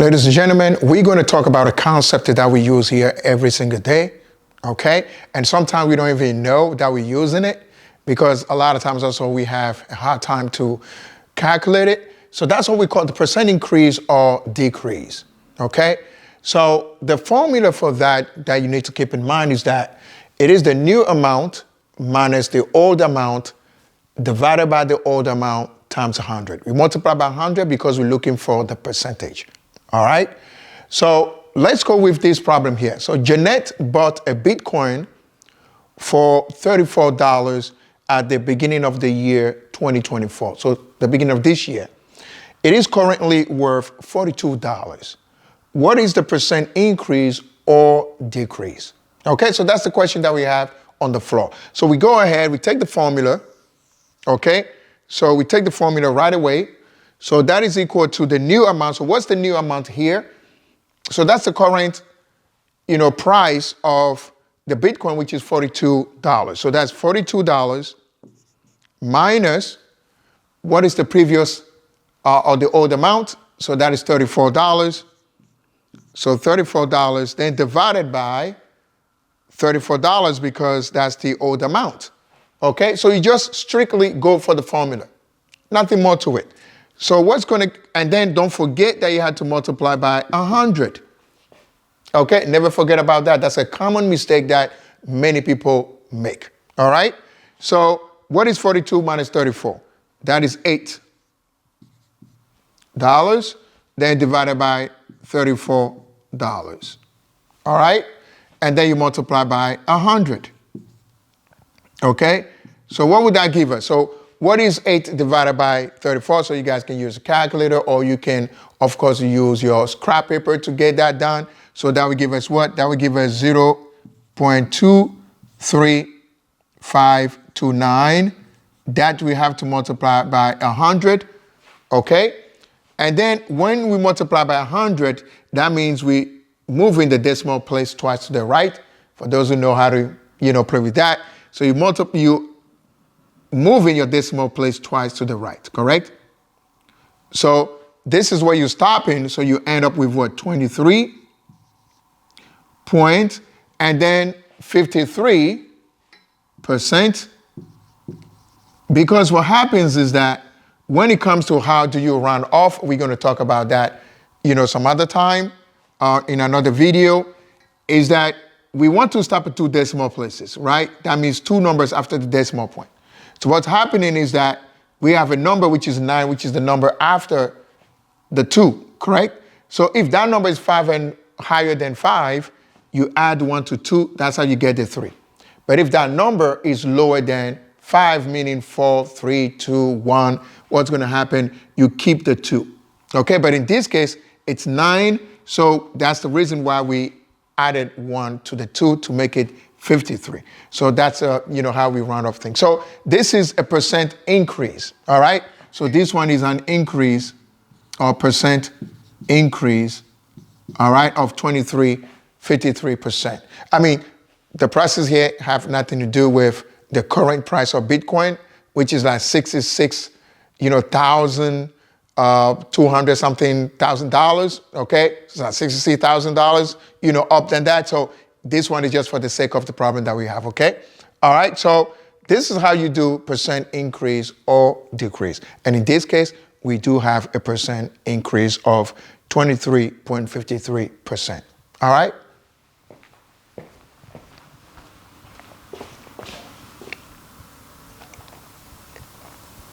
Ladies and gentlemen, we're going to talk about a concept that we use here every single day, okay? And sometimes we don't even know that we're using it because a lot of times also we have a hard time to calculate it. So that's what we call the percent increase or decrease, okay? So the formula for that you need to keep in mind is that it is the new amount minus the old amount divided by the old amount times 100. We multiply by 100 because we're looking for the percentage. All right, so let's go with this problem here. So Jeanette bought a Bitcoin for $34 at the beginning of the year 2024. So the beginning of this year. It is currently worth $42. What is the percent increase or decrease? Okay, so that's the question that we have on the floor. So we go ahead, we take the formula, okay? So we take the formula right away. So that is equal to the new amount. So what's the new amount here? So that's the current, price of the Bitcoin, which is $42. So that's $42 minus what is the previous or the old amount? So that is $34. So $34 then divided by $34 because that's the old amount. Okay, so you just strictly go for the formula. Nothing more to it. So and then don't forget that you had to multiply by 100. Okay, never forget about that. That's a common mistake that many people make. All right, so what is 42 minus 34? That is $8. Then divided by $34. All right, and then you multiply by 100. Okay, so what would that give us? So what is 8 divided by 34? So you guys can use a calculator, or you can, of course, use your scrap paper to get that done. So that would give us what? That would give us 0.23529. That we have to multiply by 100, okay? And then when we multiply by 100, that means we move in the decimal place twice to the right. For those who know how to, play with that. So you move in your decimal place twice to the right, correct? So this is where you stop in, so you end up with what? 23 point, and then 53%. Because what happens is that when it comes to how do you round off, we're going to talk about that, some other time in another video, is that we want to stop at 2 decimal places, right? That means 2 numbers after the decimal point. So what's happening is that we have a number which is 9, which is the number after the 2, correct? So if that number is 5 and higher than 5, you add 1 to 2, that's how you get the 3. But if that number is lower than 5, meaning 4, 3, 2, 1, what's going to happen? You keep the 2, okay? But in this case, it's 9, so that's the reason why we added 1 to the 2 to make it 53. So that's, how we round off things. So this is a percent increase, all right? So this one is an increase or percent increase, all right, of 53%. I mean, the prices here have nothing to do with the current price of Bitcoin, which is like 66, $200 something $1,000, okay? So that's $63,000, up than that. So this one is just for the sake of the problem that we have, okay? All right, so this is how you do percent increase or decrease. And in this case, we do have a percent increase of 23.53%. All right?